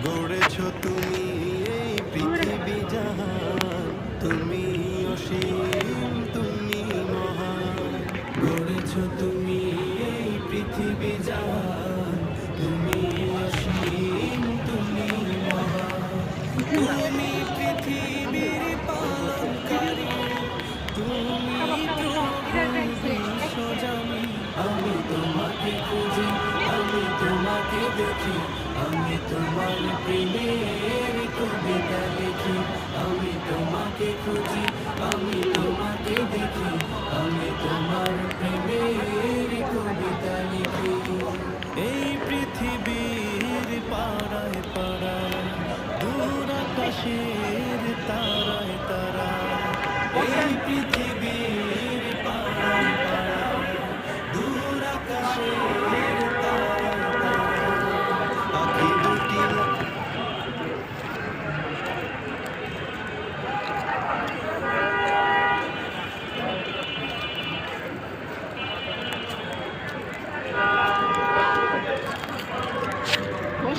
গড়েছো তুমি এই পৃথিবী জাহান, তুমি অসীম, তুমি মহান। গড়েছো তুমি এই পৃথিবী জাহান, তুমি অসীম, তুমি মহান। তুমি পৃথিবীর পালনকারী, তুমি প্রভু বিশ্বজামি। আমি তোমাকে খুঁজি, আমি তোমাকে দেখি, আমি তোমার প্রেমের কবিতা লিখি। আমি তোমাকে খুঁজি, আমি তোমাকে দেখি, আমি তোমার প্রেমের কবিতা লিখি। এই পৃথিবীর পাড়ায় পাড়ায়, দূর আকাশের তারায় তারায়, এই পৃথিবী